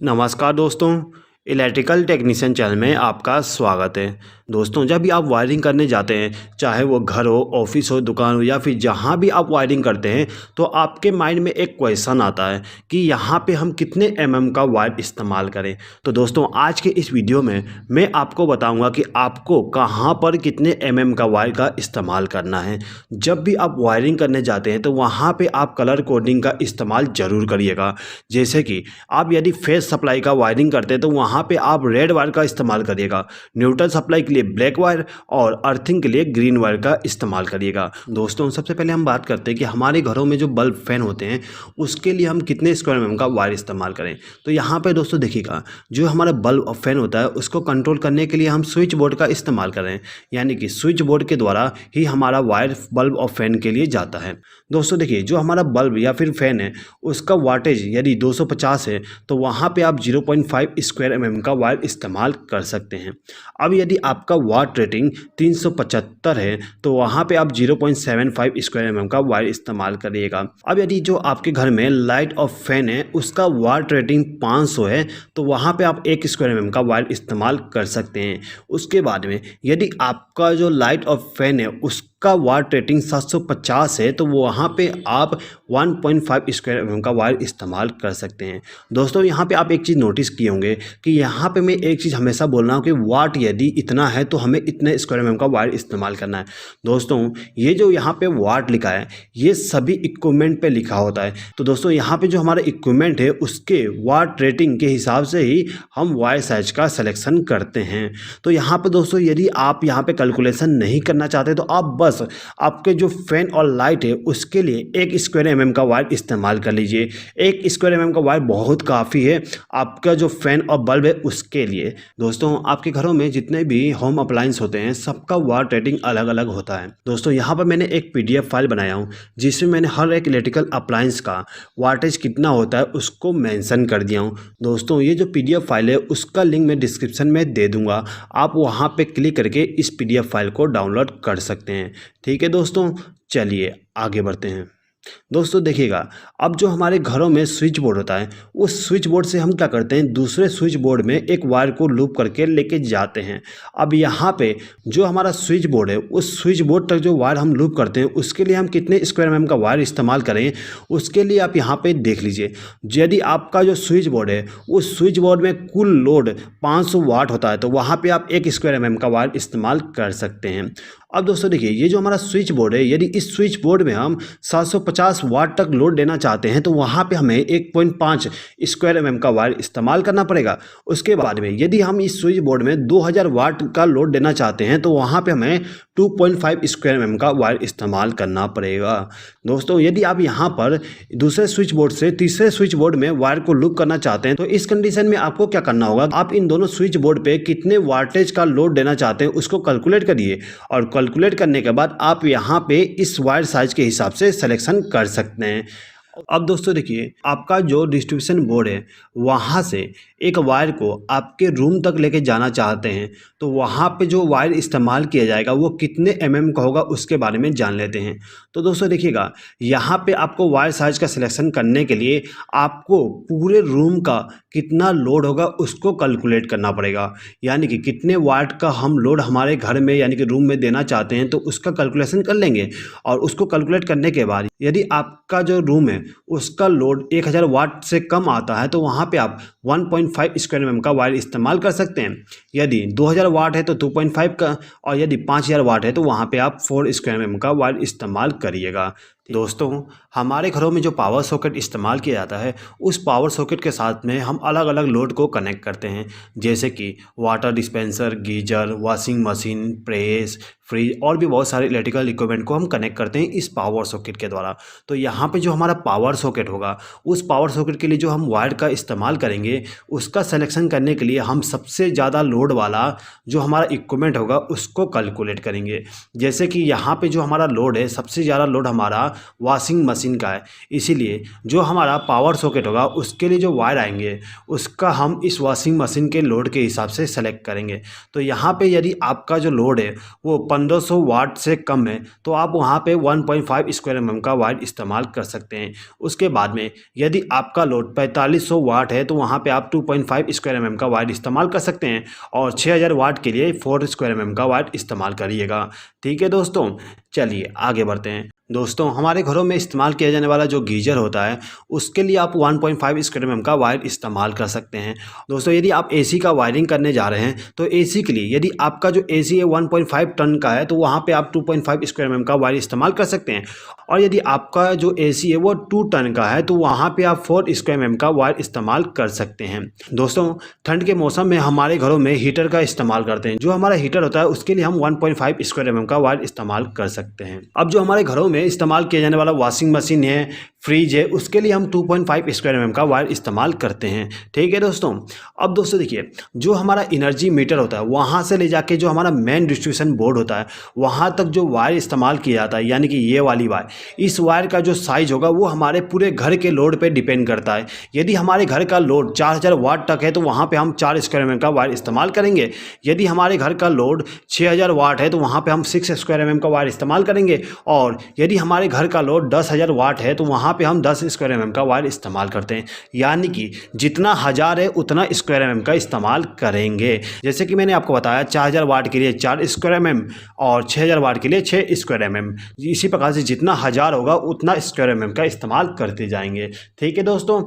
नमस्कार दोस्तों, electrical technician channel में आपका स्वागत है। दोस्तों, जब भी आप वायरिंग करने जाते हैं, चाहे वो घर हो, ऑफिस हो, दुकान हो या फिर जहाँ भी आप वायरिंग करते हैं, तो आपके माइंड में एक क्वेश्चन आता है कि यहाँ पे हम कितने का वायर इस्तेमाल करें। तो दोस्तों, आज के इस वीडियो में मैं आपको बताऊँगा कि आपको कहाँ पर कितने का वायर का इस्तेमाल करना है। जब भी आप वायरिंग करने जाते हैं तो वहाँ पर आप कलर कोडिंग का इस्तेमाल ज़रूर करिएगा। जैसे कि आप यदि फेस सप्लाई का वायरिंग करते हैं तो वहाँ पे आप रेड वायर का इस्तेमाल करिएगा, न्यूट्रल सप्लाई के लिए ब्लैक वायर और अर्थिंग के लिए ग्रीन वायर का इस्तेमाल करिएगा। दोस्तों, सबसे पहले हम बात करते हैं कि हमारे घरों में जो बल्ब फैन होते हैं उसके लिए हम कितने स्क्वायर का वायर इस्तेमाल करें। तो यहाँ पे दोस्तों देखिएगा, जो हमारा बल्ब और फैन होता है उसको कंट्रोल करने के लिए हम स्विच बोर्ड का इस्तेमाल करें, यानी कि स्विच बोर्ड के द्वारा ही हमारा वायर बल्ब और फैन के लिए जाता है। दोस्तों देखिए, जो हमारा बल्ब या फिर फैन है उसका वाटेज यदि 250 है तो वहाँ पे आप 0.5 स्क्वायर का वायर इस्तेमाल कर सकते हैं। अब यदि आपका वाट रेटिंग 375 है तो वहाँ पे आप 0.75 स्क्वायर का वायर इस्तेमाल करिएगा। अब यदि जो आपके घर में लाइट और फैन है उसका वाट रेटिंग 500 है तो वहाँ पे आप 1 स्क्वायर का वायर इस्तेमाल कर सकते हैं। उसके बाद में यदि आपका जो लाइट और फैन है उसका वाट रेटिंग 750 है तो वहाँ पे आप 1.5 स्क्वायर का वायर इस्तेमाल कर सकते हैं। दोस्तों, यहाँ पे आप एक चीज़ नोटिस किए होंगे कि यहाँ पे मैं एक चीज़ हमेशा बोल रहा हूँ कि वाट यदि इतना है तो हमें इतने स्क्वायर का वायर इस्तेमाल करना है। दोस्तों, ये जो यहाँ पे वाट लिखा है ये सभी इक्विपमेंट पे लिखा होता है। तो दोस्तों, यहाँ पे जो हमारा इक्विपमेंट है उसके वाट रेटिंग के हिसाब से ही हम वायर साइज का सिलेक्शन करते हैं। तो यहाँ पे दोस्तों, यदि आप यहाँ पे कैलकुलेशन नहीं करना चाहते तो आप बस आपके जो फैन और लाइट है उसके लिए 1 स्क्वायर का वायर इस्तेमाल कर लीजिए। 1 स्क्वायर का वायर बहुत काफ़ी है आपका जो फैन और बल्ब है उसके लिए। दोस्तों, आपके घरों में जितने भी होम अप्लायंस होते हैं सबका वाट रेटिंग अलग अलग होता है। दोस्तों, यहाँ पर मैंने एक PDF फाइल बनाया हूँ जिसमें मैंने हर एक इलेक्ट्रिकल अप्लायंस का वाटेज कितना होता है उसको मेंशन कर दिया हूँ। दोस्तों, ये जो PDF फाइल है उसका लिंक मैं डिस्क्रिप्शन में दे दूँगा, आप वहाँ पर क्लिक करके इस PDF फाइल को डाउनलोड कर सकते हैं। ठीक है दोस्तों, चलिए आगे बढ़ते हैं। दोस्तों देखिएगा, अब जो हमारे घरों में स्विच बोर्ड होता है उस स्विच बोर्ड से हम क्या करते हैं, दूसरे स्विच बोर्ड में एक वायर को लूप करके लेके जाते हैं। अब यहाँ पे जो हमारा स्विच बोर्ड है उस स्विच बोर्ड तक जो वायर हम लूप करते हैं उसके लिए हम कितने स्क्वायर का वायर इस्तेमाल करें उसके लिए आप यहाँ पे देख लीजिए। यदि आपका जो स्विच बोर्ड है उस स्विच बोर्ड में कुल लोड 500 वाट होता है तो वहाँ पर आप 1 स्क्वायर का वायर इस्तेमाल कर सकते हैं। अब दोस्तों देखिए, ये जो हमारा स्विच बोर्ड है यदि इस स्विच बोर्ड में हम 750 वाट तक लोड देना चाहते हैं तो वहाँ पे हमें 1.5 स्क्वायर का वायर इस्तेमाल करना पड़ेगा। उसके बाद में यदि हम इस स्विच बोर्ड में 2000 वाट का लोड देना चाहते हैं तो वहाँ पे हमें 2.5 स्क्वायर का वायर इस्तेमाल करना पड़ेगा। दोस्तों, यदि आप यहाँ पर दूसरे स्विच बोर्ड से तीसरे स्विच बोर्ड में वायर को लूप करना चाहते हैं तो इस कंडीशन में आपको क्या करना होगा, आप इन दोनों स्विच बोर्ड पे कितने वाटेज का लोड देना चाहते हैं उसको कैलकुलेट करिए और कैलकुलेट करने के बाद आप यहाँ पे इस वायर साइज के हिसाब से सिलेक्शन कर सकते हैं। अब दोस्तों देखिए, आपका जो डिस्ट्रीब्यूशन बोर्ड है वहाँ से एक वायर को आपके रूम तक लेके जाना चाहते हैं तो वहाँ पे जो वायर इस्तेमाल किया जाएगा वो कितने का होगा उसके बारे में जान लेते हैं। तो दोस्तों देखिएगा, यहाँ पे आपको वायर साइज का सिलेक्शन करने के लिए आपको पूरे रूम का कितना लोड होगा उसको कैलकुलेट करना पड़ेगा, यानी कि कितने वाट का हम लोड हमारे घर में यानी कि रूम में देना चाहते हैं तो उसका कैलकुलेशन कर लेंगे। और उसको कैलकुलेट करने के बाद यदि आपका जो रूम है उसका लोड 1000 वाट से कम आता है तो वहाँ पे आप 1.5 स्क्वायर का वायर इस्तेमाल कर सकते हैं। यदि 2000 वाट है तो 2.5 का, और यदि 5000 वाट है तो वहाँ पे आप 4 स्क्वायर का वायर इस्तेमाल करिएगा। दोस्तों, हमारे घरों में जो पावर सॉकेट इस्तेमाल किया जाता है उस पावर सॉकेट के साथ में हम अलग अलग लोड को कनेक्ट करते हैं, जैसे कि water dispenser, geyser, washing machine, press, fridge और भी बहुत सारे इलेक्ट्रिकल इक्विपमेंट को हम कनेक्ट करते हैं इस पावर सॉकेट के द्वारा। तो यहाँ पे जो हमारा पावर सॉकेट होगा उस पावर सॉकेट के लिए जो हम वायर का इस्तेमाल करेंगे उसका सिलेक्शन करने के लिए हम सबसे ज़्यादा लोड वाला जो हमारा इक्विपमेंट होगा उसको कैलकुलेट करेंगे। जैसे कि यहाँ पे जो हमारा लोड है सबसे ज़्यादा लोड हमारा वॉशिंग मशीन का है, इसीलिए जो हमारा पावर सॉकेट होगा उसके लिए जो वायर आएंगे उसका हम इस वॉशिंग मशीन के लोड के हिसाब से सेलेक्ट करेंगे। तो यहाँ पे यदि आपका जो लोड है वो 1500 वाट से कम है तो आप वहाँ पे 1.5 स्क्वायर एम का वायर इस्तेमाल कर सकते हैं। उसके बाद में यदि आपका लोड 4500 वाट है तो वहाँ पे आप 2.5 स्क्वायर एम का वायर इस्तेमाल कर सकते हैं और 6000 वाट के लिए 4 स्क्वायर एम का वायर इस्तेमाल करिएगा। ठीक है दोस्तों, चलिए आगे बढ़ते हैं। दोस्तों, हमारे घरों में इस्तेमाल किया जाने वाला जो गीजर होता है उसके लिए आप 1.5 स्क्वायर एम का वायर इस्तेमाल कर सकते हैं। दोस्तों, यदि आप एसी का वायरिंग करने जा रहे हैं तो एसी के लिए यदि आपका जो एसी है 1.5 टन का है तो वहाँ पे आप 2.5 स्क्वायर एम का वायर इस्तेमाल कर सकते हैं और यदि आपका जो एसी है वो 2 टन का है तो वहाँ पे आप 4 स्क्वायर एम का वायर इस्तेमाल कर सकते हैं। दोस्तों, ठंड के मौसम में हमारे घरों में हीटर का इस्तेमाल करते हैं। जो हमारा हीटर होता है उसके लिए हम 1.5 स्क्वायर एम का वायर इस्तेमाल कर सकते हैं। अब जो हमारे घरों में इस्तेमाल किया जाने वाला वॉशिंग मशीन है, फ्रिज है, उसके लिए हम 2.5 स्क्वायर एम का वायर इस्तेमाल करते हैं। ठीक है दोस्तों। अब दोस्तों देखिए, जो हमारा एनर्जी मीटर होता है वहाँ से ले जाके जो हमारा मेन डिस्ट्रीब्यूशन बोर्ड होता है वहाँ तक जो वायर इस्तेमाल किया जाता है, यानी कि ये वाली वायर, इस वायर का जो साइज होगा वो हमारे पूरे घर के लोड पे डिपेंड करता है। यदि हमारे घर का लोड 4000 वाट तक है तो वहाँ पे हम 4 स्क्वायर एम का वायर इस्तेमाल करेंगे। यदि हमारे घर का लोड 6000 वाट है तो वहाँ पे हम 6 स्क्वायर एम का वायर इस्तेमाल करेंगे और यदि हमारे घर का लोड 10000 वाट है तो वहाँ पे हम 10 स्क्वायर एम का वायर इस्तेमाल करते हैं। यानी कि जितना 1000 है उतना स्क्वायर एम का इस्तेमाल करेंगे। जैसे कि मैंने आपको बताया 4000 वाट के लिए 4 स्क्वायर एम और 6000 वाट के लिए 6 स्क्वायर एम। इसी प्रकार से जितना 1000 होगा उतना स्क्वायर एम का इस्तेमाल करते जाएंगे। ठीक है दोस्तों।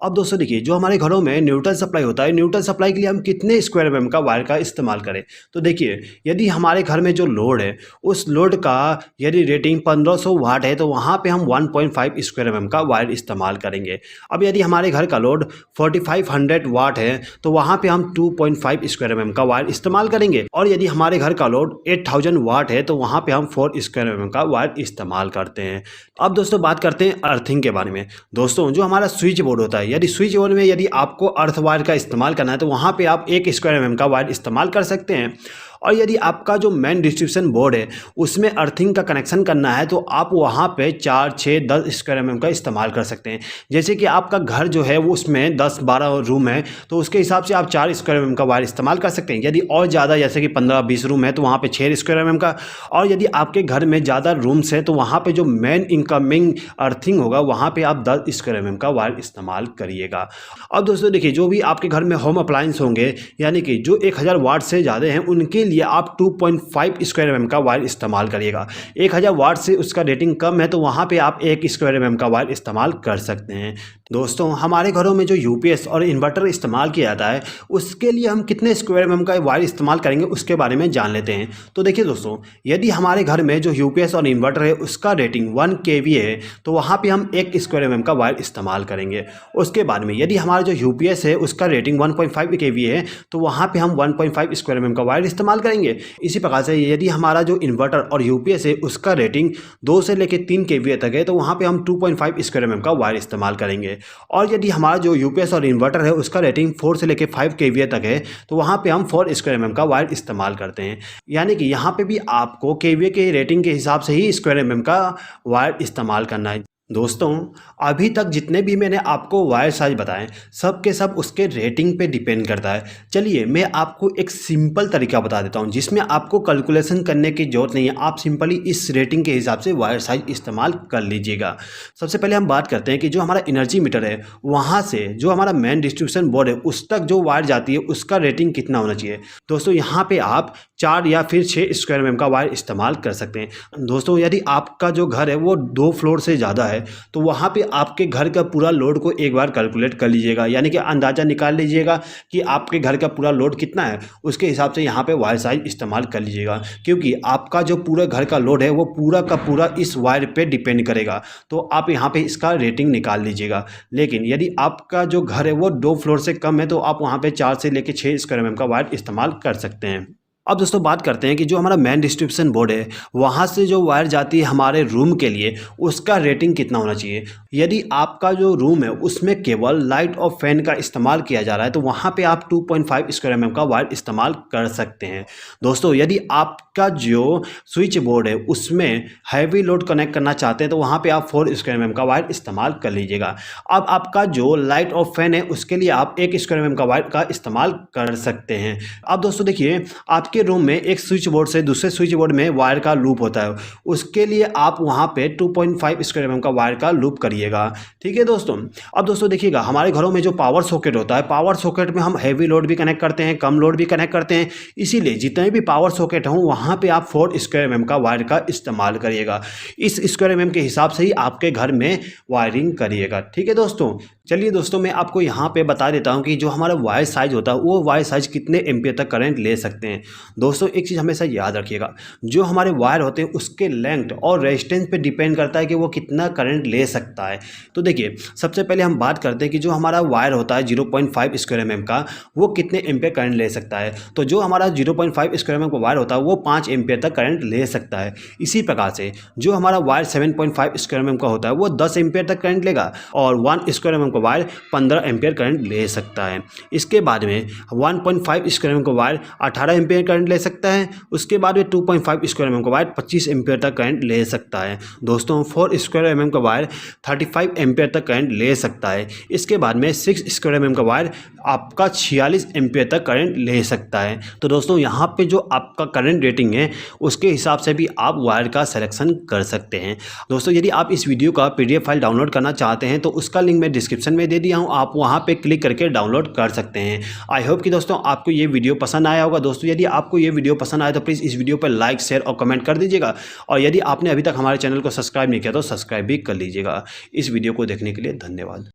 अब दोस्तों देखिए, जो हमारे घरों में न्यूट्रल सप्लाई होता है, न्यूट्रल सप्लाई के लिए हम कितने स्क्वायर एम का वायर का इस्तेमाल करें। तो देखिए, यदि हमारे घर में जो लोड है उस लोड का यदि रेटिंग 1500 वाट है तो वहाँ पे हम 1.5 स्क्वायर एम का वायर इस्तेमाल करेंगे। अब यदि हमारे घर का लोड 4500 वाट है तो वहाँ पे हम 2.5 स्क्वायर एम का वायर इस्तेमाल करेंगे और यदि हमारे घर का लोड 8000 वाट है तो वहाँ पे हम 4 स्क्वायर एम का वायर इस्तेमाल करते हैं। अब दोस्तों बात करते हैं अर्थिंग के बारे में। दोस्तों, जो हमारा स्विच बोर्ड होता है, यदि स्विच बोर्ड में यदि आपको अर्थ वायर का इस्तेमाल करना है तो वहाँ पे आप 1 स्क्वायर एम का वायर इस्तेमाल कर सकते हैं और यदि आपका जो मेन डिस्ट्रीब्यूशन बोर्ड है उसमें अर्थिंग का कनेक्शन करना है तो आप वहाँ पे 4, 6, 10 स्क्वायर एम का इस्तेमाल कर सकते हैं। जैसे कि आपका घर जो है वो उसमें 10-12 रूम है तो उसके हिसाब से आप 4 स्क्वायर एम का वायर इस्तेमाल कर सकते हैं। यदि और ज़्यादा जैसे कि 15-20 रूम है तो वहाँ पे 6 स्क्वायर एम का, और यदि आपके घर में ज़्यादा रूम्स है तो वहाँ पर जो मेन इनकमिंग अर्थिंग होगा वहाँ पर आप 10 स्क्वायर एम का वायर इस्तेमाल करिएगा। अब दोस्तों देखिए, जो भी आपके घर में होम अप्लायंस होंगे यानी कि जो 1000 वाट से ज़्यादा हैं उनके लिए आप 2.5 स्क्वायर एम का वायर इस्तेमाल करिएगा। 1000 वाट से उसका रेटिंग कम है तो वहाँ पे आप 1 स्क्वायर एम का वायर इस्तेमाल कर सकते हैं। दोस्तों, हमारे घरों में जो यूपीएस और इन्वर्टर इस्तेमाल किया जाता है उसके लिए हम कितने स्क्वायर एम का वायर इस्तेमाल करेंगे उसके बारे में जान लेते हैं। तो देखिए दोस्तों, यदि हमारे घर में जो यूपीएस और इन्वर्टर है उसका रेटिंग 1 kV है तो वहाँ पे हम 1 स्क्वायर एम का वायर इस्तेमाल करेंगे। उसके बाद में यदि हमारा जो यूपीएस है उसका रेटिंग 1.5 kV है तो वहाँ पे हम 1.5 स्क्वायर एम का वायर इस्तेमाल करेंगे। इसी प्रकार से यदि हमारा जो इन्वर्टर और यूपीएस है उसका रेटिंग 2 से लेकर 3 kVA तक है तो वहाँ पे हम 2.5 स्क्वायर एम का वायर इस्तेमाल करेंगे। और यदि हमारा जो यूपीएस और इन्वर्टर है उसका रेटिंग 4 से लेकर 5 kVA तक है तो वहाँ पे हम 4 स्क्वायर एम का वायर इस्तेमाल करते हैं। यानी कि यहाँ पे भी आपको kVA के रेटिंग के हिसाब से ही स्क्वायर एम का वायर इस्तेमाल करना है। दोस्तों, अभी तक जितने भी मैंने आपको वायर साइज बताएं सब के सब उसके रेटिंग पे डिपेंड करता है। चलिए मैं आपको एक सिंपल तरीका बता देता हूं जिसमें आपको कैलकुलेशन करने की ज़रूरत नहीं है। आप सिंपली इस रेटिंग के हिसाब से वायर साइज इस्तेमाल कर लीजिएगा। सबसे पहले हम बात करते हैं कि जो हमारा एनर्जी मीटर है वहाँ से जो हमारा मेन डिस्ट्रीब्यूशन बोर्ड है उस तक जो वायर जाती है उसका रेटिंग कितना होना चाहिए। दोस्तों, यहाँ पर आप 4 या फिर 6 स्क्वायर एम का वायर इस्तेमाल कर सकते हैं। दोस्तों, यदि आपका जो घर है वो 2 फ्लोर से ज़्यादा है तो वहाँ पे आपके घर का पूरा लोड को एक बार कैलकुलेट कर लीजिएगा, यानी कि अंदाज़ा निकाल लीजिएगा कि आपके घर का पूरा लोड कितना है। उसके हिसाब से यहाँ पे वायर साइज इस्तेमाल कर लीजिएगा, क्योंकि आपका जो पूरा घर का लोड है वो पूरा का पूरा इस वायर पे डिपेंड करेगा। तो आप यहाँ पे इसका रेटिंग निकाल लीजिएगा। लेकिन यदि आपका जो घर है वो 2 फ्लोर से कम है तो आप वहाँ पर 4 से लेकर 6 स्क्वायर एम का वायर इस्तेमाल कर सकते हैं। अब दोस्तों बात करते हैं कि जो हमारा मेन डिस्ट्रीब्यूशन बोर्ड है वहाँ से जो वायर जाती है हमारे रूम के लिए उसका रेटिंग कितना होना चाहिए। यदि आपका जो रूम है उसमें केवल लाइट और फैन का इस्तेमाल किया जा रहा है तो वहाँ पे आप 2.5 स्क्वायर एम का वायर इस्तेमाल कर सकते हैं। दोस्तों, यदि आपका जो स्विच बोर्ड है उसमें हैवी लोड कनेक्ट करना चाहते हैं तो वहाँ पर आप 4 स्क्वायर एम का वायर इस्तेमाल कर लीजिएगा। अब आपका जो लाइट और फैन है उसके लिए आप 1 स्क्वायर एम का वायर का इस्तेमाल कर सकते हैं। अब दोस्तों देखिए, आपके आपके रूम में एक स्विच बोर्ड से दूसरे स्विच बोर्ड में वायर का लूप होता है, उसके लिए आप वहाँ पे 2.5 स्क्वायर mm का वायर का लूप करिएगा। ठीक है दोस्तों। अब दोस्तों देखिएगा, हमारे घरों में जो पावर सॉकेट होता है, पावर सॉकेट में हम हैवी लोड भी कनेक्ट करते हैं, कम लोड भी कनेक्ट करते हैं, इसीलिए जितने भी पावर सॉकेट हों वहाँ पे आप 4 स्क्वायर mm का वायर का इस्तेमाल करिएगा। इस स्क्वायर mm के हिसाब से ही आपके घर में वायरिंग करिएगा। ठीक है दोस्तों। चलिए दोस्तों, मैं आपको यहाँ पे बता देता हूँ कि जो हमारा वायर साइज होता है वो वायर साइज कितने एम्पियर तक करंट ले सकते हैं। दोस्तों एक चीज़ हमेशा याद रखिएगा, जो हमारे वायर होते हैं उसके लेंथ और रेजिस्टेंस पे डिपेंड करता है कि वो कितना करंट ले सकता है। तो देखिए, सबसे पहले हम बात करते हैं कि जो हमारा वायर होता है 0.5 स्क्वायर mm का, वो कितने एम्पियर करंट ले सकता है। तो जो हमारा 0.5 स्क्वायर mm का वायर होता है वो 5 एम्पियर तक करंट ले सकता है। इसी प्रकार से जो हमारा वायर 7.5 स्क्वायर mm का होता है वो 10 एम्पियर तक करंट लेगा, और 1 स्क्वायर mm का वायर 15 एम्पियर करंट ले सकता है। इसके बाद में 1.5 स्क्वायर mm का वायर 18 एम्पियर करंट ले सकता है। उसके बाद में 2.5 स्क्वायर mm का वायर 25 एम्पियर तक करंट ले सकता है। दोस्तों 4 स्क्वायर mm का वायर 35 एम्पियर तक करंट ले सकता है। इसके बाद में 6 स्क्वायर mm का वायर आपका 46 एम्पियर तक करंट ले सकता है। तो दोस्तों यहाँ पे जो आपका करंट रेटिंग है उसके हिसाब से भी आप वायर का सिलेक्शन कर सकते हैं। दोस्तों यदि आप इस वीडियो का PDF फाइल डाउनलोड करना चाहते हैं तो उसका लिंक मैं डिस्क्रिप्शन में दे दिया हूँ, आप वहाँ पे क्लिक करके डाउनलोड कर सकते हैं। आई होप कि दोस्तों आपको ये वीडियो पसंद आया होगा। दोस्तों यदि आपको ये वीडियो पसंद आया तो प्लीज़ इस वीडियो पर लाइक, शेयर और कमेंट कर दीजिएगा, और यदि आपने अभी तक हमारे चैनल को सब्सक्राइब नहीं किया तो सब्सक्राइब भी कर लीजिएगा। इस वीडियो को देखने के लिए धन्यवाद।